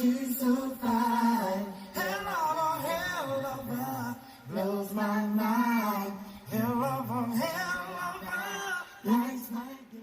she's so fine. Hell of her blows my mind. Hell of her lights my day.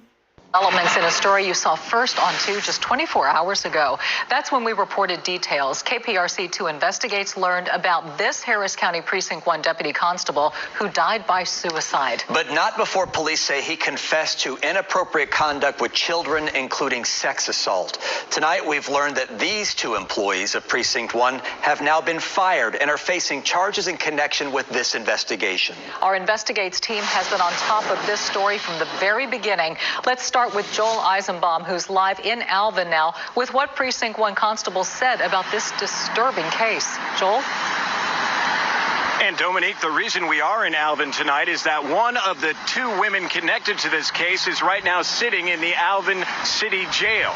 Developments in a story you saw first on 2 just 24 hours ago. That's when we reported details. KPRC2 Investigates learned about this Harris County Precinct 1 deputy constable who died by suicide. But not before police say he confessed to inappropriate conduct with children, including sex assault. Tonight, we've learned that these 2 employees of Precinct 1 have now been fired and are facing charges in connection with this investigation. Our Investigates team has been on top of this story from the very beginning. Let's start with Joel Eisenbaum, who's live in Alvin now, with what Precinct 1 constable said about this disturbing case. Joel? And Dominique, the reason we are in Alvin tonight is that one of the 2 women connected to this case is right now sitting in the Alvin City Jail.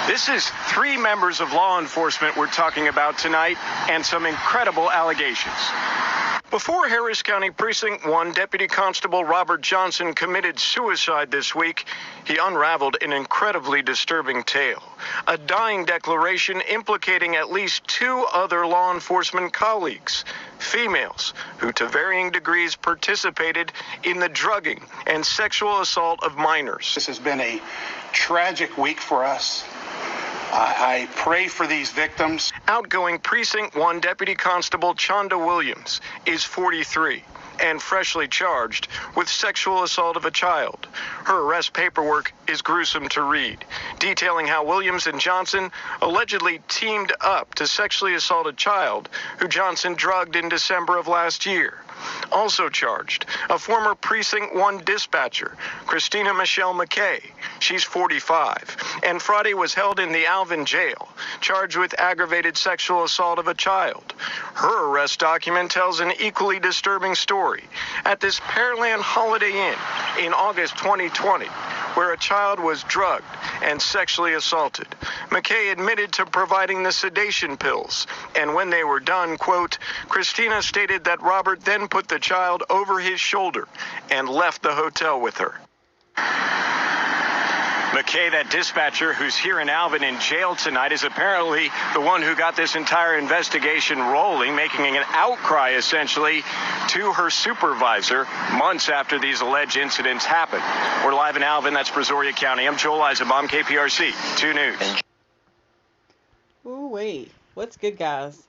This is 3 members of law enforcement we're talking about tonight and some incredible allegations. Before Harris County Precinct 1 Deputy Constable Robery Johnson committed suicide this week, he unraveled an incredibly disturbing tale. A dying declaration implicating at least 2 other law enforcement colleagues, females, who to varying degrees participated in the drugging and sexual assault of minors. This has been a tragic week for us. I pray for these victims. Outgoing Precinct 1 Deputy Constable Chonda Williams is 43 and freshly charged with sexual assault of a child. Her arrest paperwork is gruesome to read, detailing how Williams and Johnson allegedly teamed up to sexually assault a child who Johnson drugged in December of last year. Also charged, a former Precinct 1 dispatcher, Christina McKay. She's 45, and Friday was held in the Alvin jail, charged with aggravated sexual assault of a child. Her arrest document tells an equally disturbing story at this Pearland Holiday Inn in August 2020, where a child was drugged and sexually assaulted. McKay admitted to providing the sedation pills, and when they were done, quote, Christina stated that Robert then put the child over his shoulder and left the hotel with her. McKay, that dispatcher who's here in Alvin in jail tonight, is apparently the one who got this entire investigation rolling, making an outcry, essentially, to her supervisor months after these alleged incidents happened. We're live in Alvin. That's Brazoria County. I'm Joel Eisenbaum, KPRC 2 News. Ooh-wee. What's good, guys?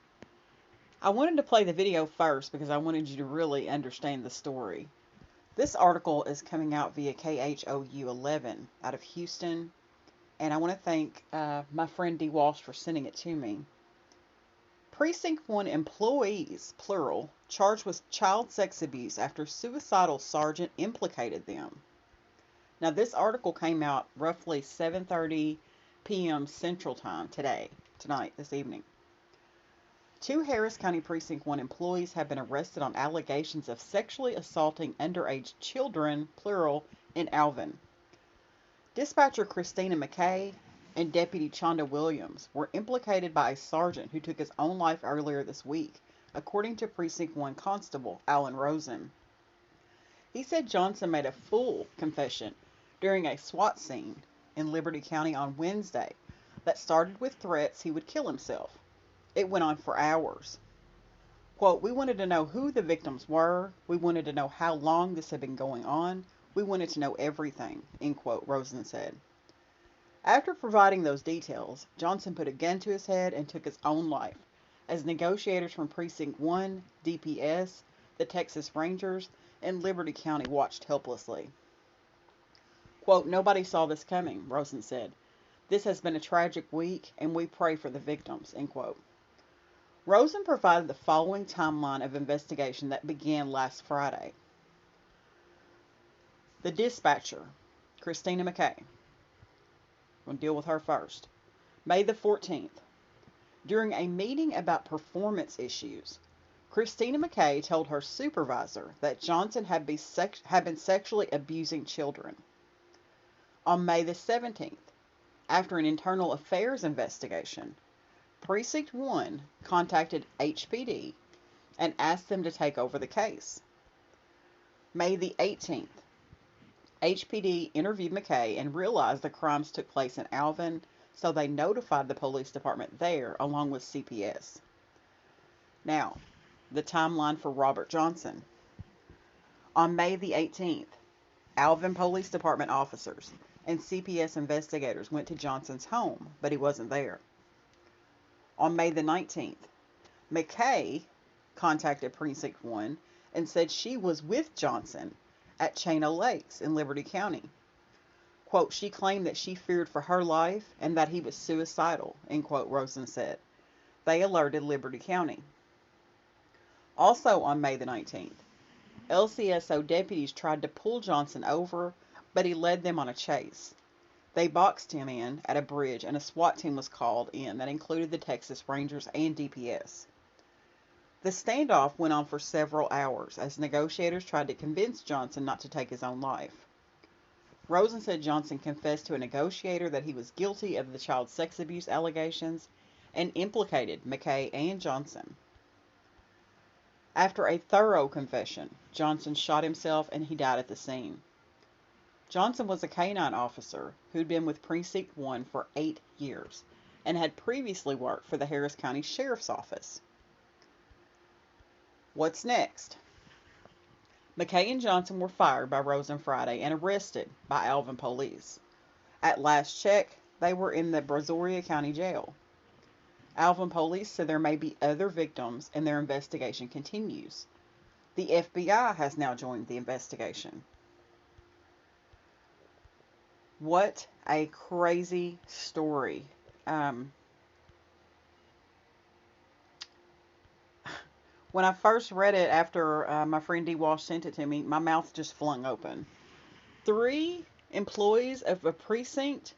I wanted to play the video first because I wanted you to really understand the story. This article is coming out via KHOU 11 out of Houston, and I want to thank my friend D. Walsh for sending it to me. Precinct 1 employees, plural, charged with child sex abuse after suicidal sergeant implicated them. Now, this article came out roughly 7:30 p.m. Central Time tonight, this evening. 2 Harris County Precinct 1 employees have been arrested on allegations of sexually assaulting underage children, plural, in Alvin. Dispatcher Christina McKay and Deputy Chonda Williams were implicated by a sergeant who took his own life earlier this week, according to Precinct 1 Constable Alan Rosen. He said Johnson made a full confession during a SWAT scene in Liberty County on Wednesday that started with threats he would kill himself. It went on for hours. Quote, we wanted to know who the victims were. We wanted to know how long this had been going on. We wanted to know everything, end quote, Rosen said. After providing those details, Johnson put a gun to his head and took his own life, as negotiators from Precinct 1, DPS, the Texas Rangers, and Liberty County watched helplessly. Quote, nobody saw this coming, Rosen said. This has been a tragic week, and we pray for the victims, end quote. Rosen provided the following timeline of investigation that began last Friday. The dispatcher, Christina McKay. We'll deal with her first. May the 14th. During a meeting about performance issues, Christina McKay told her supervisor that Johnson had been sexually abusing children. On May the 17th, after an internal affairs investigation, Precinct 1 contacted HPD and asked them to take over the case. May the 18th, HPD interviewed McKay and realized the crimes took place in Alvin, So they notified the police department there along with CPS. Now, the timeline for Robert Johnson. On May the 18th, Alvin Police Department officers and CPS investigators went to Johnson's home, but he wasn't there. On May the 19th, McKay contacted Precinct 1 and said she was with Johnson at Chano Lakes in Liberty County. Quote, she claimed that she feared for her life and that he was suicidal, end quote, Rosen said. They alerted Liberty County. Also on May the 19th, LCSO deputies tried to pull Johnson over, but he led them on a chase. They boxed him in at a bridge, and a SWAT team was called in that included the Texas Rangers and DPS. The standoff went on for several hours as negotiators tried to convince Johnson not to take his own life. Rosen said Johnson confessed to a negotiator that he was guilty of the child sex abuse allegations and implicated McKay and Johnson. After a thorough confession, Johnson shot himself and he died at the scene. Johnson was a canine officer who'd been with Precinct 1 for 8 years and had previously worked for the Harris County Sheriff's Office. What's next? McKay and Johnson were fired by Rosen Friday and arrested by Alvin police. At last check, they were in the Brazoria County Jail. Alvin police said there may be other victims and their investigation continues. The FBI has now joined the investigation. What a crazy story. When I first read it after my friend D. Walsh sent it to me, my mouth just flung open. 3 employees of a precinct?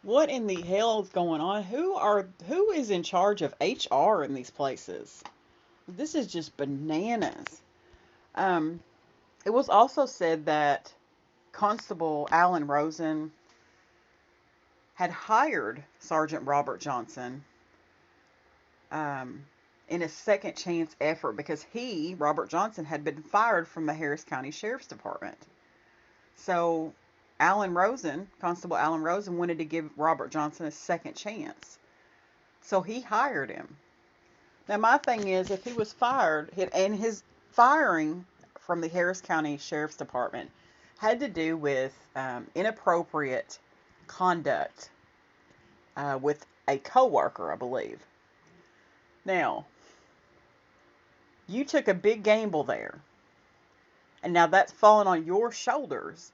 What in the hell is going on? Who is in charge of HR in these places? This is just bananas. It was also said that Constable Alan Rosen had hired Sergeant Robery Johnson in a second chance effort because Robert Johnson, had been fired from the Harris County Sheriff's Department. So Constable Alan Rosen wanted to give Robert Johnson a second chance. So he hired him. Now my thing is, if he was fired, and his firing from the Harris County Sheriff's Department had to do with inappropriate conduct with a coworker, I believe. Now, you took a big gamble there. And now that's fallen on your shoulders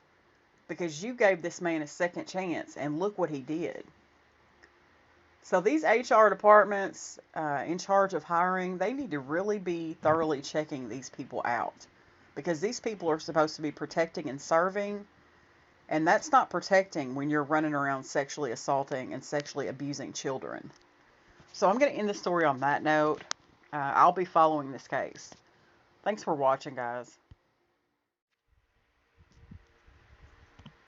because you gave this man a second chance, and look what he did. So these HR departments in charge of hiring, they need to really be thoroughly checking these people out, because these people are supposed to be protecting and serving, and that's not protecting when you're running around sexually assaulting and sexually abusing children. So I'm going to end the story on that note. I'll be following this case. Thanks for watching, guys.